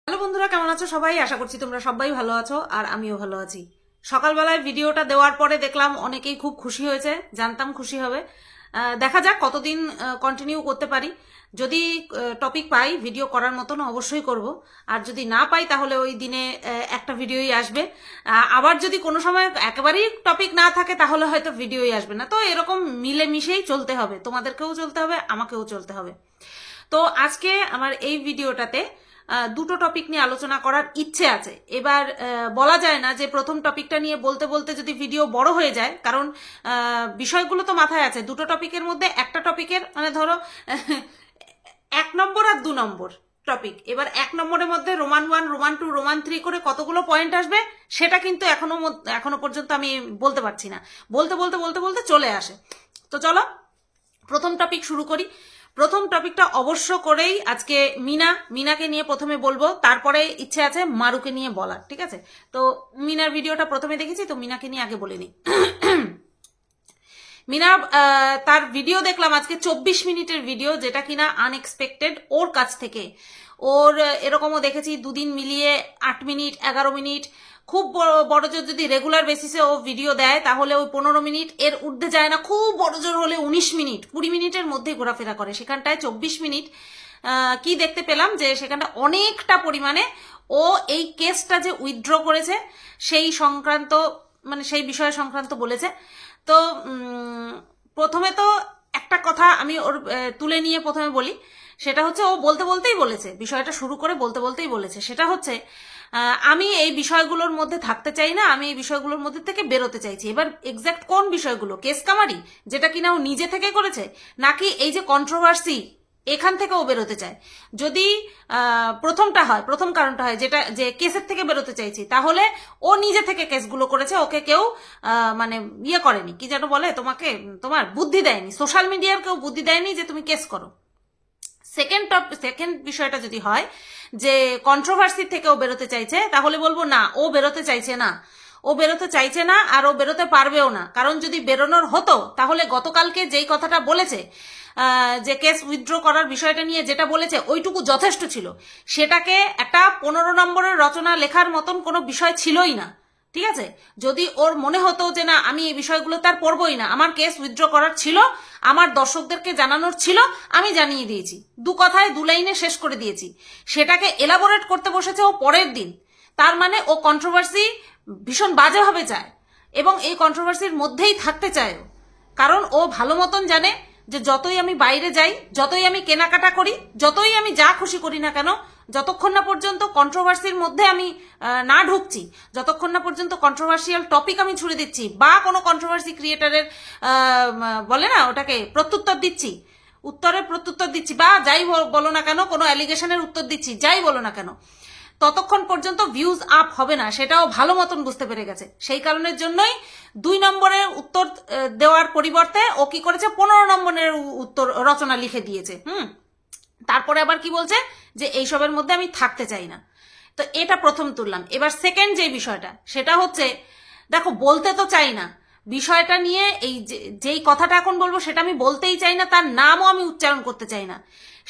Hello বন্ধুরা, কেমন আছো সবাই? আশা করছি তোমরা সবাই ভালো আছো আর আমিও ভালো আছি। সকালবেলায় ভিডিওটা দেওয়ার পরে দেখলাম অনেকেই খুব খুশি হয়েছে, জানতাম খুশি হবে। দেখা যাক কতদিন কন্টিনিউ করতে পারি। যদি টপিক পাই ভিডিও করার মতন অবশ্যই করব, আর যদি না পাই তাহলে ওই দিনে একটা ভিডিওই আসবে। আবার যদি কোনো সময় একেবারেই টপিক না থাকে তাহলে হয়তো ভিডিওই আসবে না। তো এরকম মিলেমিশেই চলতে হবে, তোমাদেরকেও চলতে হবে, আমাকেও চলতে হবে। তো আজকে আমার এই ভিডিওটাতে দুটো টপিক নিয়ে আলোচনা করার ইচ্ছে আছে। এবার বলা যায় না যে প্রথম টপিকটা নিয়ে বলতে বলতে যদি ভিডিও বড় হয়ে যায়, কারণ বিষয়গুলো তো মাথায় আছে। দুটো টপিকের মধ্যে একটা টপিকের মানে ধরো 1 নম্বর আর 2 নম্বর টপিক। এবার 1 নম্বরের মধ্যে রোমান 1, রোমান 2, রোমান 3 করে কতগুলো পয়েন্ট আসবে সেটা কিন্তু এখনো পর্যন্ত আমি বলতে পারছি না। বলতে বলতে বলতে বলতে চলে আসে। তো চলো প্রথম টপিক শুরু করি। প্রথম টপিকটা অবশ্য করেই আজকে মিনাকে নিয়ে প্রথমে বলবো, তারপরে ইচ্ছে আছে মারুকে নিয়ে বলার, ঠিক আছে? তো মিনার ভিডিওটা প্রথমে দেখেছি, তো মিনাকে নিয়ে আগে বলিনি। মিনা তার ভিডিও দেখলাম আজকে 24 মিনিটের ভিডিও, যেটা কিনা আনএক্সপেক্টেড ওর কাছ থেকে। ওর এরকমও দেখেছি দুদিন মিলিয়ে 8 মিনিট, 11 মিনিট, খুব বড় জোর যদি রেগুলার বেসিসে ও ভিডিও দেয় তাহলে ওই 15 মিনিট এর ঊর্ধ্বে যায় না। খুব বড় জোর হলে 19 মিনিট, 20 মিনিটের মধ্যে ঘোরাফেরা করে। সেখানটায় 24 মিনিট কি দেখতে পেলাম যে সেখানটা অনেকটা পরিমাণে ও এই কেসটা যে উইথড্র করেছে সেই সংক্রান্ত, মানে সেই বিষয় সংক্রান্ত বলেছে। তো প্রথমে তো একটা কথা আমি ওর তুলে নিয়ে প্রথমে বলি, সেটা হচ্ছে ও বলতে বলতেই বলেছে, বিষয়টা শুরু করে বলতে বলতেই বলেছে, সেটা হচ্ছে আমি এই বিষয়গুলোর মধ্যে থাকতে চাই না, আমি এই বিষয়গুলোর মধ্যে থেকে বেরোতে চাইছি। এবার এক্স্যাক্ট কোন বিষয়গুলো? কেস কামারি, যেটা কিনা ও নিজে থেকে করেছে, নাকি এই যে কন্ট্রোভার্সি, এখান থেকে ও বেরোতে চায়? যদি প্রথমটা হয়, প্রথম কারণটা হয় যেটা, যে কেসের থেকে বেরোতে চাইছি, তাহলে ও নিজে থেকে কেসগুলো করেছে, ওকে কেউ মানে ইয়ে করেনি, কি যেন বলে, তোমার বুদ্ধি দেয়নি, সোশ্যাল মিডিয়ার কেউ বুদ্ধি দেয়নি যে তুমি কেস করো। সেকেন্ড বিষয়টা যদি হয় যে কন্ট্রোভার্সি থেকে ও বেরোতে চাইছে, তাহলে বলবো না, ও বেরোতে চাইছে না। ও বেরোতে চাইছে না, আর ও বেরোতে পারবেও না। কারণ যদি বেরোনোর হতো তাহলে গতকালকে যেই কথাটা বলেছে, যে কেস উইথড্র করার বিষয়টা নিয়ে যেটা বলেছে, ওইটুকু যথেষ্ট ছিল। সেটাকে একটা 15 নম্বরের রচনা লেখার মতন কোনো বিষয় ছিলই না, ঠিক আছে? যদি ওর মনে হতো যে না, আমি এই বিষয়গুলো তার পড়বই না, আমার কেস উইথড্র করার ছিল, আমার দর্শকদেরকে জানানোর ছিল, আমি জানিয়ে দিয়েছি, 2 কথায় 2 লাইনে শেষ করে দিয়েছি। সেটাকে এলাবোরেট করতে বসেছে ও পরের দিন। তার মানে ও কন্ট্রোভার্সি ভীষণ বাজেভাবে চায় এবং এই কন্ট্রোভার্সির মধ্যেই থাকতে চায়। কারণ ও ভালো মতন জানে যে যতই আমি বাইরে যাই, যতই আমি কেনাকাটা করি, যতই আমি যা খুশি করি না কেন, যতক্ষণ না পর্যন্ত কন্ট্রোভার্সির মধ্যে আমি না ঢুকছি, যতক্ষণ না পর্যন্ত কন্ট্রোভার্সিয়াল টপিক আমি ছুড়ে দিচ্ছি, বা কোনো কন্ট্রোভার্সি ক্রিয়েটারের বলে না ওটাকে প্রত্যুত্তর দিচ্ছি, উত্তরের প্রত্যুত্তর দিচ্ছি, বা যাই বলো না কেন, কোনো অ্যালিগেশনের উত্তর দিচ্ছি, যাই বলো না কেন, ততক্ষণ পর্যন্ত ভিউজ আপ হবে না, সেটাও ভালো মতন বুঝতে পেরে গেছে। সেই কারণের জন্যই 2 নম্বরের উত্তর দেওয়ার পরিবর্তে ও কি করেছে, 15 নম্বরের উত্তর রচনা লিখে দিয়েছে। তারপরে আবার কি বলছে যে এইসবের মধ্যে আমি থাকতে চাই না। তো এটা প্রথম তুললাম। এবার সেকেন্ড যে বিষয়টা, সেটা হচ্ছে, দেখো বলতে তো চাই না বিষয়টা নিয়ে, এই যেই কথাটা এখন বলবো সেটা আমি বলতেই চাই না, তার নামও আমি উচ্চারণ করতে চাই না।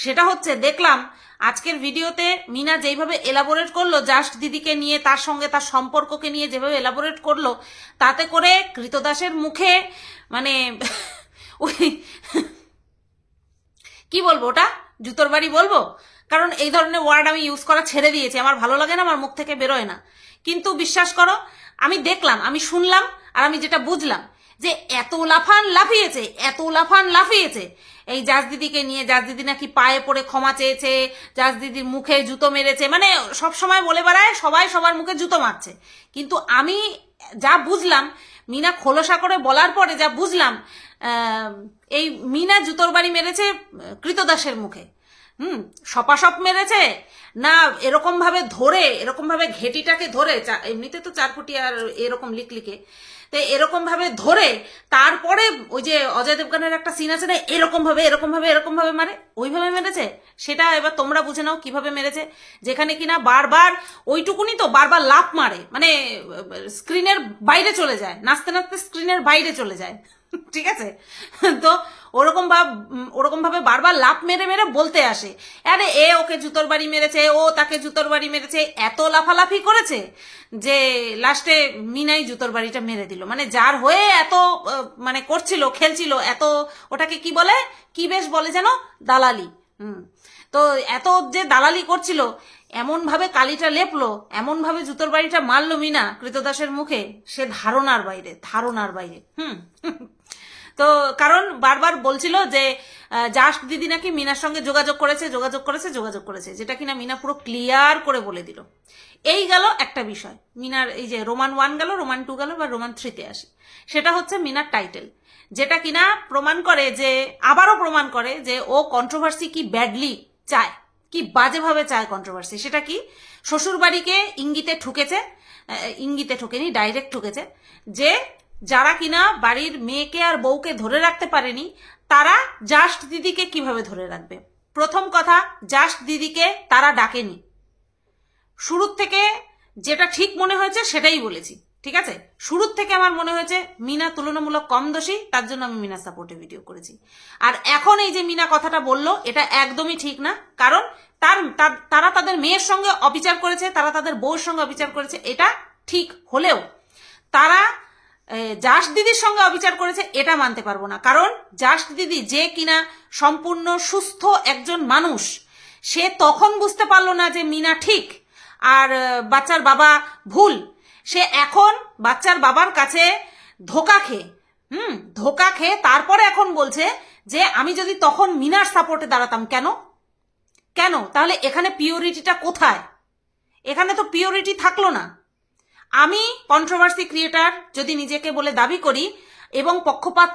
সেটা হচ্ছে, দেখলাম আজকের ভিডিওতে মিনা যেইভাবে এলাবোরেট করলো জাস্ট দিদিকে নিয়ে, তার সঙ্গে তার সম্পর্ককে নিয়ে যেভাবে এলাবোরেট করলো, তাতে করে কৃতদাসের মুখে মানে ওই কি বলবো, ওটা জুতোর বাড়ি বলবো, কারণ এই ধরনের ওয়ার্ড আমি ইউজ করা ছেড়ে দিয়েছি, আমার ভালো লাগে না, আমার মুখ থেকে বেরোয় না। কিন্তু বিশ্বাস করো, আমি দেখলাম, আমি শুনলাম, আর আমি যেটা বুঝলাম যে এত লাফান লাফিয়েছে এই জাজ দিদিকে নিয়ে। জাজ দিদি নাকি পায়ে পড়ে ক্ষমা চেয়েছে, জাজ দিদির মুখে জুতো মেরেছে, মানে সব সময় বলে বেড়ায় সবাই সবার মুখে জুতো মারছে। কিন্তু আমি যা বুঝলাম, মিনা খোলসা করে বলার পরে যা বুঝলাম, এই মিনা জুতোর বাড়ি মেরেছে কৃতদাসের মুখে। সপাসপ মেরেছে না, এরকম ভাবে ধরে, এরকম ভাবে ঘেটিটাকে ধরে, এমনিতে তো 4 ফুটি আর এরকম লিকলিকে, তো এরকম ভাবে ধরে তারপরে ওই যে অজয় দেবগানের একটা সিন আছে না, এরকম ভাবে মারে, ওইভাবে মেরেছে। সেটা এবার তোমরা বুঝে নাও কিভাবে মেরেছে, যেখানে কিনা বারবার ওইটুকুনি তো বারবার লাফ মারে, মানে স্ক্রিনের বাইরে চলে যায়, নাচতে নাচতে স্ক্রিনের বাইরে চলে যায়, ঠিক আছে। তো ওরকম ভাবে বারবার লাফ মেরে মেরে বলতে আসে, আরে এ ওকে জুতোর বাড়ি মেরেছে, ও তাকে জুতোর বাড়ি মেরেছে, এত লাফালাফি করেছে যে লাস্টে মিনাই জুতোর বাড়িটা মেরে দিল। মানে যার হয়ে এত মানে করছিল, খেলছিল, এত ওটাকে কি বলে, কি বেশ বলে যেন, দালালি। তো এত যে দালালি করছিল, এমন ভাবে কালিটা লেপলো, এমন ভাবে জুতোর বাড়িটা মারলো মিনা কৃতদাসের মুখে, সে ধারণার বাইরে। তো কারণ বারবার বলছিল যে জাস্ট দিদি নাকি মিনার সঙ্গে যোগাযোগ করেছে, যেটা কিনা মিনা পুরো ক্লিয়ার করে বলে দিল। এই গেল একটা বিষয়। মিনার এই যে রোমান 1 গেল, রোমান 2 গেল, বা রোমান 3-তে আসে, সেটা হচ্ছে মিনার টাইটেল, যেটা কিনা আবারও প্রমাণ করে যে ও কন্ট্রোভার্সি কি ব্যাডলি চায়, কি বাজেভাবে চায় কন্ট্রোভার্সি। সেটা কি, শ্বশুর বাড়িকে ইঙ্গিতে ঠুকেনি, ডাইরেক্ট ঠুকেছে, যে যারা কিনা বাড়ির মেয়েকে আর বউকে ধরে রাখতে পারেনি, তারা জাস্ট দিদিকে কিভাবে ধরে রাখবে। প্রথম কথা, জাস্ট দিদিকে তারা ডাকেনি। শুরুর থেকে যেটা ঠিক মনে হয়েছে সেটাই বলেছি, ঠিক আছে। শুরুর থেকে আমার মনে হয়েছে মিনা তুলনামূলক কম দোষী, তার জন্য আমি মিনা সাপোর্টে ভিডিও করেছি। আর এখন এই যে মিনা কথাটা বললো, এটা একদমই ঠিক না। কারণ তারা তাদের মেয়ের সঙ্গে অবিচার করেছে, তারা তাদের বউর সঙ্গে অবিচার করেছে, এটা ঠিক হলেও তারা জাস্ট দিদির সঙ্গে অবিচার করেছে এটা মানতে পারবো না। কারণ জাস্ট দিদি যে কিনা সম্পূর্ণ সুস্থ একজন মানুষ, সে তখন বুঝতে পারলো না যে মিনা ঠিক আর বাচ্চার বাবা ভুল। সে এখন বাচ্চার বাবার কাছে ধোকা খেয়ে তারপরে এখন বলছে যে আমি যদি তখন মিনার সাপোর্টে দাঁড়াতাম। কেন তাহলে এখানে পিওরিটিটা কোথায়? এখানে তো পিওরিটি থাকলো না। আমি কন্ট্রোভার্সি ক্রিয়েটার যদি নিজেকে বলে দাবি করি এবং পক্ষপাত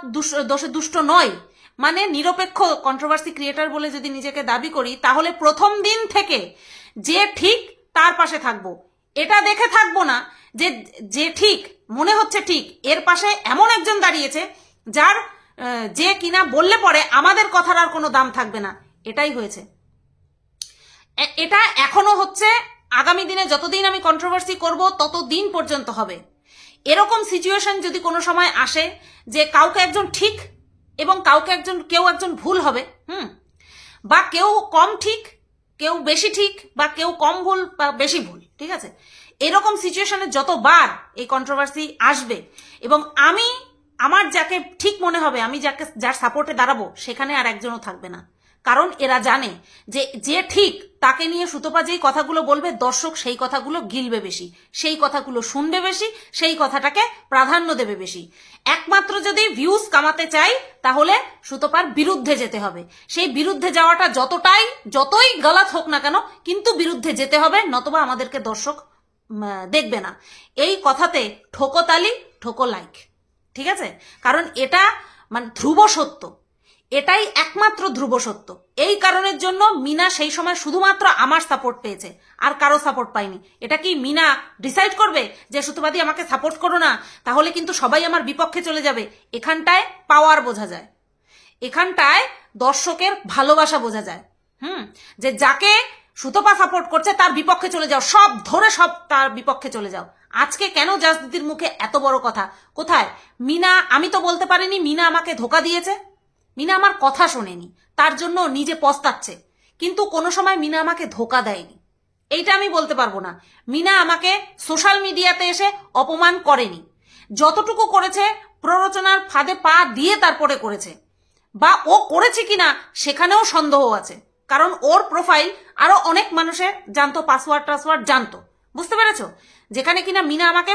দোষে দুষ্ট নয়, মানে নিরপেক্ষ কন্ট্রোভার্সি ক্রিয়েটার বলে যদি নিজেকে দাবি করি, তাহলে প্রথম দিন থেকে যে ঠিক তার পাশে থাকবো। এটা দেখে থাকবো না যে ঠিক মনে হচ্ছে ঠিক, এর পাশে এমন একজন দাঁড়িয়েছে যে কিনা বললে পরে আমাদের কথার আর কোনো দাম থাকবে না। এটাই হয়েছে, এটা এখনো হচ্ছে, আগামী দিনে যতদিন আমি কন্ট্রোভার্সি করব ততদিন পর্যন্ত হবে। এরকম সিচুয়েশন যদি কোনো সময় আসে যে কাউকে একজন ঠিক এবং কেউ একজন ভুল হবে, বা কেউ কম ঠিক, কেউ বেশি ঠিক, বা কেউ কম ভুল বা বেশি ভুল, ঠিক আছে, এরকম সিচুয়েশনে যতবার এই কন্ট্রোভার্সি আসবে এবং আমার যাকে ঠিক মনে হবে, আমি যার সাপোর্টে দাঁড়াবো, সেখানে আর একজনও থাকবে না। কারণ এরা জানে যে ঠিক তাকে নিয়ে সুতপা যেই কথাগুলো বলবে, দর্শক সেই কথাগুলো গিলবে বেশি, সেই কথাগুলো শুনবে বেশি, সেই কথাটাকে প্রাধান্য দেবে বেশি। একমাত্র যদি ভিউজ কামাতে চাই তাহলে সুতপার বিরুদ্ধে যেতে হবে। সেই বিরুদ্ধে যাওয়াটা যতই গলত হোক না কেন, কিন্তু বিরুদ্ধে যেতে হবে, নতবা আমাদেরকে দর্শক দেখবে না। এই কথাতে ঠোকো তালি, ঠোকো লাইক, ঠিক আছে। কারণ এটা মানে ধ্রুব সত্য, এটাই একমাত্র ধ্রুব সত্য। এই কারণের জন্য মিনা সেই সময় শুধুমাত্র আমার সাপোর্ট পেয়েছে, আর কারো সাপোর্ট পাইনি। এটা কি মিনা ডিসাইড করবে যে সুতপাদি আমাকে সাপোর্ট করো না, তাহলে কিন্তু সবাই আমার বিপক্ষে চলে যাবে? এখানটায় পাওয়ার বোঝা যায়, এখানটায় দর্শকের ভালোবাসা বোঝা যায়। যে যাকে সুতপা সাপোর্ট করছে তার বিপক্ষে চলে যাও, সব তার বিপক্ষে চলে যাও। আজকে কেন জাস দিদির মুখে এত বড় কথা? কোথায় মিনা? আমি তো বলতে পারিনি মিনা আমাকে ধোকা দিয়েছে, মিনা আমার কথা শোনেনি, তার জন্য নিজে পস্তাচ্ছে। কিন্তু কোনো সময় মিনা আমাকে ধোকা দেয়নি, এইটা আমি বলতে পারবো না। মিনা আমাকে সোশ্যাল মিডিয়াতে এসে অপমান করেনি, যতটুকু করেছে প্ররোচনার ফাঁদে পা দিয়ে তারপরে করেছে, বা ও করেছে কিনা সেখানেও সন্দেহ আছে। কারণ ওর প্রোফাইল আরো অনেক মানুষের জানতো, পাসওয়ার্ড জানতো, বুঝতে পেরেছো? যেখানে কিনা মিনা আমাকে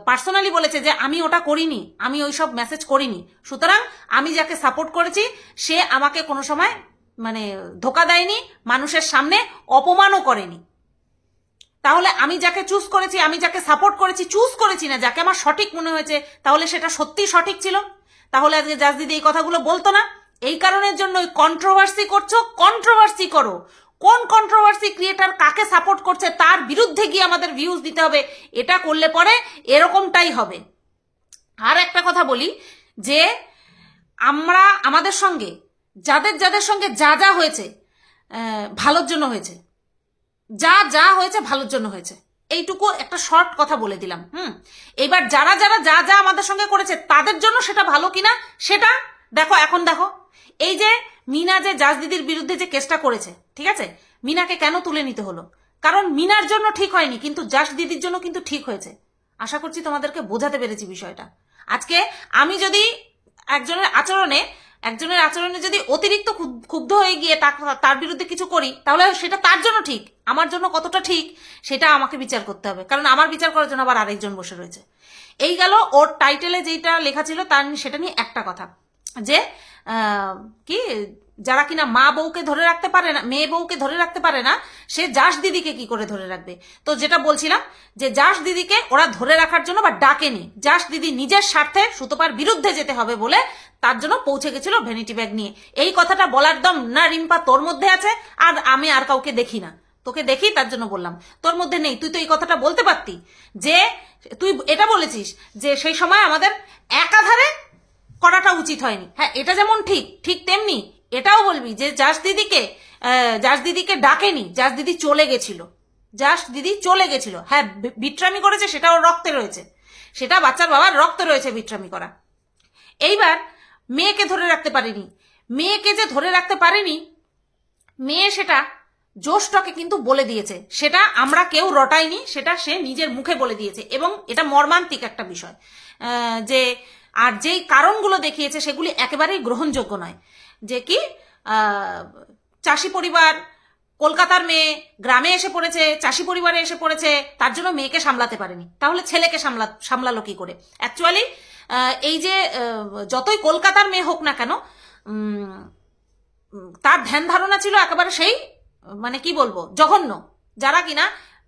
পার্সোনালি বলেছে যে আমি ওটা করিনি, আমি ওইসব মেসেজ করিনি। সুতরাং আমি যাকে সাপোর্ট করেছি সে আমাকে কোনো সময় মানে ধোকা দেয়নি, মানুষের সামনে অপমানও করেনি। তাহলে আমি যাকে চুজ করেছি, আমি যাকে সাপোর্ট করেছি, চুজ করেছি না, যাকে আমার সঠিক মনে হয়েছে, তাহলে সেটা সত্যি সঠিক ছিল। তাহলে আজকে জাস দিদি এই কথাগুলো বলতো না। এই কারণের জন্য কন্ট্রোভার্সি করছো, কন্ট্রোভার্সি করো। কোন কন্ট্রোভার্সি ক্রিয়েটার কাকে সাপোর্ট করছে তার বিরুদ্ধে গিয়ে আমাদের ভিউজ দিতে হবে। এটা করলে পরে এরকমটাই হবে। আর একটা কথা বলি যে আমরা আমাদের সঙ্গে যাদের সঙ্গে যা যা হয়েছে ভালোর জন্য হয়েছে, যা হয়েছে ভালোর জন্য হয়েছে, এইটুকু একটা শর্ট কথা বলে দিলাম। এইবার যারা যা আমাদের সঙ্গে করেছে তাদের জন্য সেটা ভালো কিনা সেটা দেখো। এখন দেখো এই যে মিনা যে জাজ দিদির বিরুদ্ধে যে কেসটা করেছে, ঠিক আছে, মিনাকে কেন তুলে নিতে হলো? কারণ মিনার জন্য ঠিক হয়নি, কিন্তু জাজ দিদির জন্য কিন্তু ঠিক হয়েছে। আশা করছি তোমাদেরকে বোঝাতে পেরেছি বিষয়টা। আজকে আমি যদি একজনের আচরণে যদি অতিরিক্ত ক্ষুব্ধ হয়ে গিয়ে তার বিরুদ্ধে কিছু করি, তাহলে সেটা তার জন্য ঠিক, আমার জন্য কতটা ঠিক সেটা আমাকে বিচার করতে হবে, কারণ আমার বিচার করার জন্য আবার আরেকজন বসে রয়েছে। এই গেল ওর টাইটেলে যেটা লেখা ছিল তার সেটা নিয়ে একটা কথা, যে কি যারা কিনা মা বউকে ধরে রাখতে পারে না, মেয়ে বউকে ধরে রাখতে পারে না, সে জাস দিদিকে কি করে ধরে রাখবে। তো যেটা বলছিলাম যে জাস দিদিকে ওরা ধরে রাখার জন্য বা ডাকেনি, জাস দিদি নিজের স্বার্থে সুতপার বিরুদ্ধে যেতে হবে বলে তার জন্য পৌঁছে গেছিল ভ্যানিটি ব্যাগ নিয়ে। এই কথাটা বলার দম না রিম্পা তোর মধ্যে আছে, আর আমি আর কাউকে দেখি না, তোকে দেখি তার জন্য বললাম, তোর মধ্যে নেই। তুই তো এই কথাটা বলতে পারতি, যে তুই এটা বলেছিস যে সেই সময় আমাদের একাধারে করাটা উচিত হয়নি। হ্যাঁ, এটা যেমন ঠিক তেমনি এটাও বলবি যে জাস দিদিকে ডাকেনি, জাস দিদি চলে গেছিল। হ্যাঁ, বিট্রামি করেছে, সেটা ওর রক্তে রয়েছে, সেটা বাচ্চার বাবার রক্তে রয়েছে বিট্রামি করা। এইবার মেয়েকে ধরে রাখতে পারেনি, মেয়েকে যে ধরে রাখতে পারেনি, মেয়ে সেটা জোশটাকে কিন্তু বলে দিয়েছে, সেটা আমরা কেউ রটাইনি, সেটা সে নিজের মুখে বলে দিয়েছে। এবং এটা মর্মান্তিক একটা বিষয়, যে আর যেই কারণগুলো দেখিয়েছে সেগুলি একেবারেই গ্রহণযোগ্য নয়। যে কি চাষি পরিবার, কলকাতার মেয়ে গ্রামে এসে পড়েছে, চাষি পরিবারে এসে পড়েছে, তার জন্য মেয়েকে সামলাতে পারেনি, তাহলে ছেলেকে সামলালো কি করে? অ্যাকচুয়ালি এই যে যতই কলকাতার মেয়ে হোক না কেন, তার ধ্যান ধারণা ছিল একেবারে সেই মানে কি বলবো জঘন্য, যারা কিনা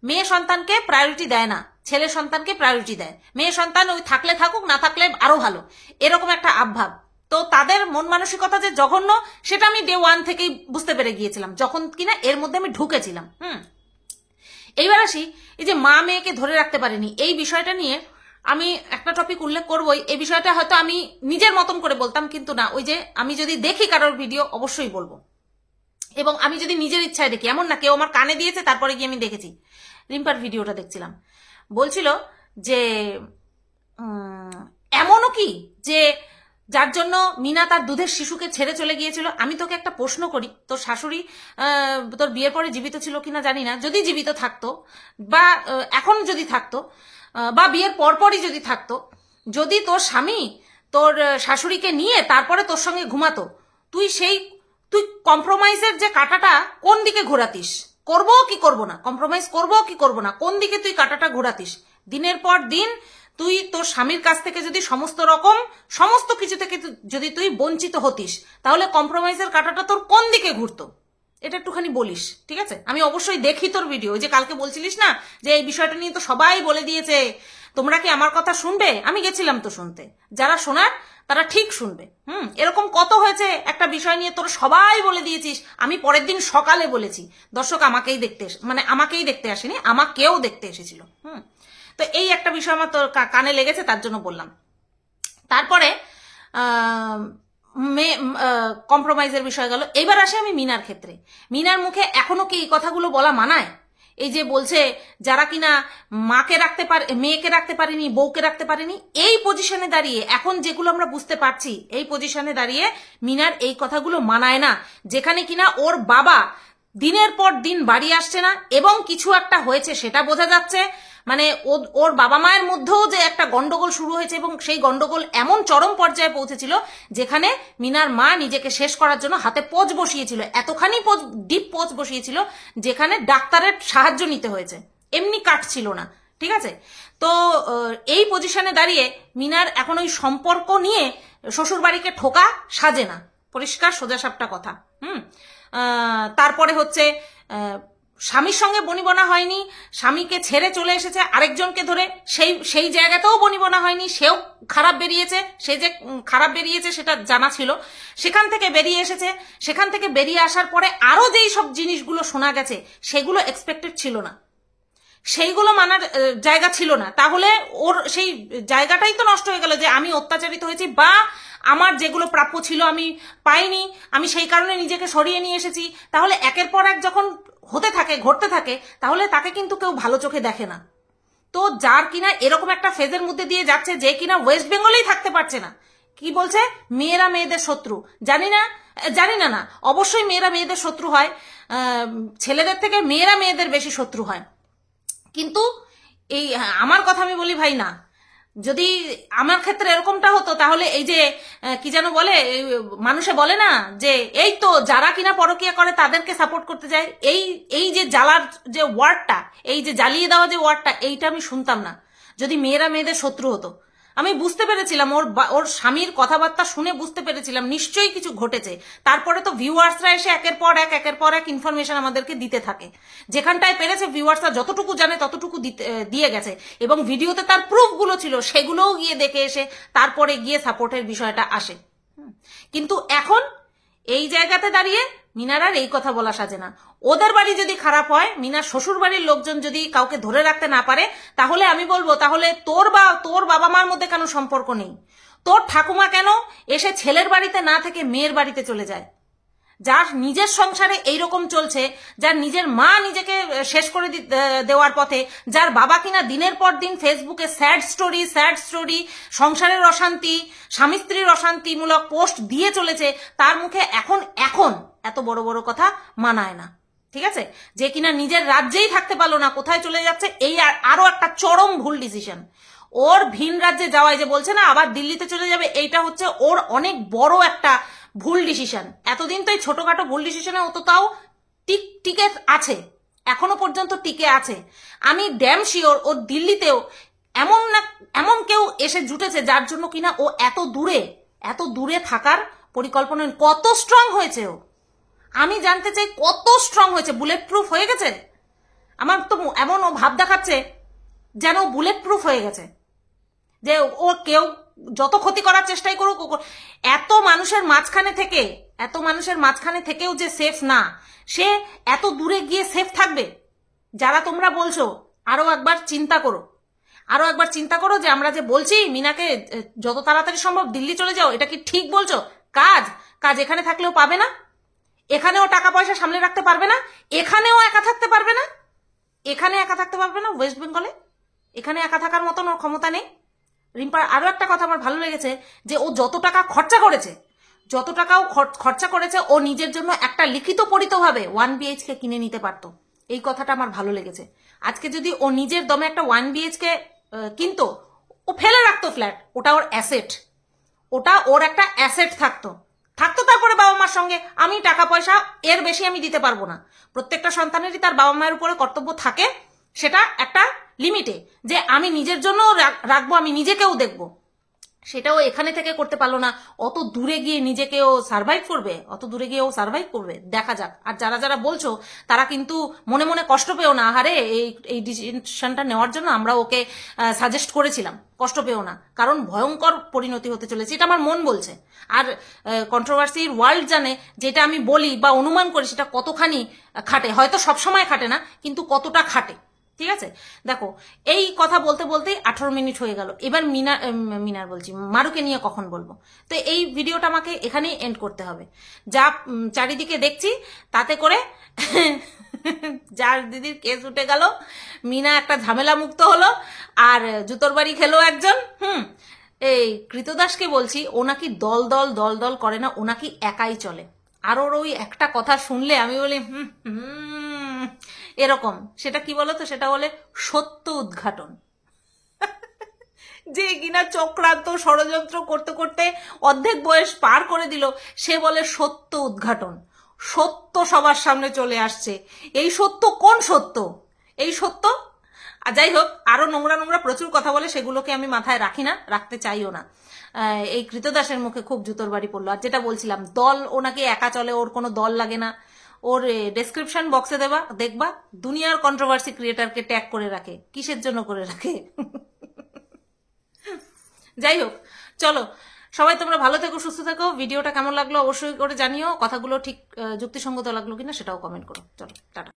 মেয়ে সন্তানকে প্রায়োরিটি দেয় না, ছেলে সন্তানকে প্রায়োরিটি দেয়। মেয়ে সন্তান ওই থাকলে থাকুক, না থাকলে আরো ভালো, এরকম একটা আবভাব। তো তাদের মন মানসিকতা যে জঘন্য সেটা আমি ডে 1 থেকেই বুঝতে পেরে গিয়েছিলাম, যখন কিনা এর মধ্যে আমি ঢুকেছিলাম। এইবার আসি এই যে মা মেয়েকে ধরে রাখতে পারেনি, এই বিষয়টা নিয়ে আমি একটা টপিক উল্লেখ করবোই। এই বিষয়টা হয়তো আমি নিজের মতন করে বলতাম, কিন্তু না, ওই যে আমি যদি দেখি কারোর ভিডিও অবশ্যই বলবো, এবং আমি যদি নিজের ইচ্ছায় দেখি, এমন না কেউ আমার কানে দিয়েছে তারপরে গিয়ে আমি দেখেছি। রিম্পার ভিডিওটা দেখছিলাম, বলছিল যে এমনও কি যে যার জন্য মিনা তার দুধের শিশুকে ছেড়ে চলে গিয়েছিল। আমি তোকে একটা প্রশ্ন করি, তোর শাশুড়ি তোর বিয়ের পরে জীবিত ছিল কিনা জানি না, যদি জীবিত থাকতো বা এখন যদি থাকতো বা বিয়ের পরপরই যদি থাকতো, যদি তোর স্বামী তোর শাশুড়িকে নিয়ে তারপরে তোর সঙ্গে ঘুমাতো, তুই কম্প্রোমাইজের যে কাঁটাটা কোন দিকে ঘোরাতিস? করবো কি করবো না, কম্প্রোমাইজ করবো কি করবো না, কোন দিকে তুই কাঁটাটা ঘোরাতিস? দিনের পর দিন তুই তোর স্বামীর কাছ থেকে যদি সমস্ত কিছু থেকে যদি তুই বঞ্চিত হতিস, তাহলে কম্প্রোমাইজের কাঁটাটা তোর কোন দিকে ঘুরতো? এটা একটুখানি বলিস, ঠিক আছে? আমি অবশ্যই দেখি তোর ভিডিও। ওই যে কালকে বলছিলিস না যে এই বিষয়টা নিয়ে তো সবাই বলে দিয়েছে, তোমরা কি আমার কথা শুনবে? আমি গেছিলাম তো শুনতে, যারা শোনার তারা ঠিক শুনবে। এরকম কত হয়েছে একটা বিষয় নিয়ে তোরা সবাই বলে দিয়েছিস, আমি পরের দিন সকালে বলেছি। দর্শক আমাকেই দেখতে আসেনি, আমাকেও দেখতে এসেছিল। তো এই একটা বিষয় আমার তোর কানে লেগেছে, তার জন্য বললাম। তারপরে কম্প্রোমাইজের বিষয় গেল। এবার আসে আমি মিনার ক্ষেত্রে। মিনার মুখে এখনো কি এই কথাগুলো বলা মানায়? এই যে বলছে যারা কিনা মেয়েকে রাখতে পারেনি, বউকে রাখতে পারেনি, এই পজিশনে দাঁড়িয়ে এখন যেগুলো আমরা বুঝতে পারছি, এই পজিশনে দাঁড়িয়ে মিনার এই কথাগুলো মানায় না। যেখানে কিনা ওর বাবা দিনের পর দিন বাড়ি আসছে না, এবং কিছু একটা হয়েছে সেটা বোঝা যাচ্ছে। মানে ওর বাবা মায়ের মধ্যেও যে একটা গন্ডগোল শুরু হয়েছে, এবং সেই গন্ডগোল এমন চরম পর্যায়ে পৌঁছেছিল যেখানে মিনার মা নিজেকে শেষ করার জন্য হাতে পোঁচ বসিয়েছিল, এতখানি ডিপ পোঁচ বসিয়েছিল যেখানে ডাক্তারের সাহায্য নিতে হয়েছে, এমনি কাটছিল না, ঠিক আছে? তো এই পজিশনে দাঁড়িয়ে মিনার এখন ওই সম্পর্ক নিয়ে শ্বশুর বাড়িকে ঠোকা সাজে না, পরিষ্কার সোজাসাপটা কথা। তারপরে হচ্ছে স্বামীর সঙ্গে বনিবনা হয়নি, স্বামীকে ছেড়ে চলে এসেছে আরেকজনকে ধরে, সেই জায়গাতেও বনিবনা হয়নি, সেও খারাপ বেরিয়েছে। সে যে খারাপ বেরিয়েছে সেটা জানা ছিল, সেখান থেকে বেরিয়ে এসেছে। সেখান থেকে বেরিয়ে আসার পরে আরো যেই সব জিনিসগুলো শোনা গেছে সেগুলো এক্সপেক্টেড ছিল না। সেইগুলো মানার জায়গা ছিল না, তাহলে ওর সেই জায়গাটাই তো নষ্ট হয়ে গেল যে আমি অত্যাচারিত হয়েছি বা আমার যেগুলো প্রাপ্য ছিল আমি পাইনি, আমি সেই কারণে নিজেকে সরিয়ে নিয়ে এসেছি। তাহলে একের পর এক যখন হতে থাকে ঘটতে থাকে তাহলে তাকে কিন্তু কেউ ভালো চোখে দেখে না। তো যার কিনা এরকম একটা ফেজের মধ্যে দিয়ে যাচ্ছে, যে কিনা ওয়েস্ট বেঙ্গলেই থাকতে পারছে না, কি বলছে মেয়েরা মেয়েদের শত্রু, জানি না না অবশ্যই মেয়েরা মেয়েদের শত্রু হয়, ছেলেদের থেকে মেয়েরা মেয়েদের বেশি শত্রু হয়। কিন্তু এই আমার কথা আমি বলি ভাই, না, যদি আমার ক্ষেত্রে এরকমটা হতো তাহলে এই যে কি যেন বলে মানুষে বলে না যে এই তো যারা কিনা পরকীয়া করে তাদেরকে সাপোর্ট করতে যায়, এই যে জ্বালার যে ওয়ার্ডটা, এই যে জ্বালিয়ে দেওয়া যে ওয়ার্ডটা, এইটা আমি শুনতাম না যদি মেয়েরা মেয়েদের শত্রু হতো। আমি বুঝতে পেরেছিলাম ওর স্বামীর কথাবার্তা শুনে বুঝতে পেরেছিলাম নিশ্চয়ই কিছু ঘটেছে। তারপরে তো ভিউয়ার্সরা এসে একের পর এক ইনফরমেশন আমাদেরকে দিতে থাকে, যেখানটায় পেরেছে ভিউয়ার্সরা যতটুকু জানে ততটুকু দিয়ে গেছে, এবং ভিডিওতে তার প্রুফগুলো ছিল সেগুলোও গিয়ে দেখে এসে তারপরে গিয়ে সাপোর্টের বিষয়টা আসে। কিন্তু এখন এই জায়গাতে দাঁড়িয়ে মিনার আর এই কথা বলা সাজে না। ওদের বাড়ি যদি খারাপ হয়, মিনার শ্বশুর বাড়ির লোকজন যদি কাউকে ধরে রাখতে না পারে, তাহলে আমি বলবো তাহলে তোর বাবা মার মধ্যে কেন সম্পর্ক নেই? তোর ঠাকুমা কেন এসে ছেলের বাড়িতে না থেকে মেয়ের বাড়িতে চলে যায়? যার নিজের সংসারে এইরকম চলছে, যার নিজের মা নিজেকে শেষ করে দেওয়ার পথে, যার বাবা কিনা দিনের পর দিন ফেসবুকে স্যাড স্টোরি সংসারের অশান্তি, স্বামী স্ত্রীর অশান্তিমূলক পোস্ট দিয়ে চলেছে, তার মুখে এখন এত বড় বড় কথা মানায় না। ঠিক আছে, যে কিনা নিজের রাজ্যেই থাকতে পারলো না, কোথায় চলে যাচ্ছে, এই আরো একটা চরম ভুল ডিসিশন। ওর ভিন রাজ্যে যাওয়ায় যে বলছে না আবার দিল্লিতে চলে যাবে, এইটা হচ্ছে ওর অনেক বড় একটা ভুল ডিসিশন। এতদিন তো এই ছোটখাটো ভুল ডিসিশনে ও তো তাও টিকে আছে, এখনো পর্যন্ত টিকে আছে। আমি ড্যাম শিওর ও দিল্লিতেও এমন কেউ এসে জুটেছে যার জন্য কিনা ও এত দূরে থাকার পরিকল্পনা। কত স্ট্রং হয়েছে ও, আমি জানতে চাই কত স্ট্রং হয়েছে, বুলেট প্রুফ হয়ে গেছে? আমার তো এমন ও ভাব দেখাচ্ছে যেন বুলেট প্রুফ হয়ে গেছে, যে ও কেউ যত ক্ষতি করার চেষ্টাই করুক, এত মানুষের মাঝখানে থেকেও যে সেফ না, সে এত দূরে গিয়ে সেফ থাকবে? যারা তোমরা বলছো আরো একবার চিন্তা করো যে আমরা যে বলছি মিনাকে যত তাড়াতাড়ি সম্ভব দিল্লি চলে যাও, এটা কি ঠিক বলছো? কাজ এখানে থাকলেও পাবে না, এখানেও টাকা পয়সা সামলে রাখতে পারবে না, এখানেও একা থাকতে পারবে না, ওয়েস্ট বেঙ্গলে এখানে একা থাকার মতন ওর ক্ষমতা নেই। রিম্পার আরো একটা কথা আমার ভালো লেগেছে, যে ও যত টাকা খরচা করেছে ও নিজের জন্য একটা লিখিত পরিতভাবে 1 BHK কিনে নিতে পারতো। এই কথাটা আমার ভালো লেগেছে। আজকে যদি ও নিজের দমে একটা 1 BHK কিনতো, ও ফেলে রাখতো ফ্ল্যাট, ওটা ওর একটা অ্যাসেট থাকতো। তারপরে বাবা মার সঙ্গে আমি টাকা পয়সা এর বেশি আমি দিতে পারবো না। প্রত্যেকটা সন্তানেরই তার বাবা মায়ের উপরে কর্তব্য থাকে, সেটা একটা লিমিটে, যে আমি নিজের জন্য রাখবো, আমি নিজেকেও দেখবো। সেটাও এখানে থেকে করতে পারলো না, অত দূরে গিয়ে ও সার্ভাইভ করবে, দেখা যাক। আর যারা বলছো তারা কিন্তু মনে মনে কষ্ট পেও না, আরে এই ডিসিশনটা নেওয়ার জন্য আমরা ওকে সাজেস্ট করেছিলাম, কষ্ট পেও না, কারণ ভয়ঙ্কর পরিণতি হতে চলেছে, এটা আমার মন বলছে। আর কন্ট্রোভার্সির ওয়ার্ল্ড জানে যেটা আমি বলি বা অনুমান করি সেটা কতখানি খাটে, হয়তো সবসময় খাটে না, কিন্তু কতটা খাটে। ঠিক আছে, দেখো এই কথা বলতে বলতেই 18 মিনিট হয়ে গেল। এবার মিনার বলছি, মারুকে নিয়ে কখন বলবো? তো এই ভিডিওটা আমাকে এখানেই এন্ড করতে হবে। যা চারিদিকে দেখছি তাতে করে যার দিদির কেস উঠে গেল, মিনা একটা ঝামেলা মুক্ত হলো, আর জুতোর বাড়ি খেলো একজন। এই কৃতদাসকে বলছি, ও নাকি দল করে না, ও নাকি একাই চলে। আর ওর ওই একটা কথা শুনলে আমি বলি এরকম, সেটা কি বলতো, সেটা বলে সত্য উদ্ঘাটন। যে কিনা চক্রান্ত ষড়যন্ত্র করতে করতে অর্ধেক বয়স পার করে দিল, সে বলে সত্য উদ্ঘাটন। সত্য সবার সামনে চলে আসছে। এই সত্য কোন সত্য? এই সত্য, যাই হোক, আরো নোংরা প্রচুর কথা বলে, সেগুলোকে আমি মাথায় রাখতে চাইও না। এই কৃতদাসের মুখে খুব জুতোর বাড়ি পড়লো। আর যেটা বলছিলাম, ও নাকি একা চলে, ওর কোনো দল লাগে না। ওর ডেসক্রিপশন বক্সে দেখবা দুনিয়ার কন্ট্রোভার্সি ক্রিয়েটারকে ট্যাগ করে রাখে, কিসের জন্য করে রাখে? যাই হোক, চলো সবাই তোমরা ভালো থেকো, সুস্থ থেকো। ভিডিওটা কেমন লাগলো অবশ্যই করে জানিও, কথাগুলো ঠিক যুক্তিসঙ্গত লাগলো কিনা সেটাও কমেন্ট করো। চলো টাটা।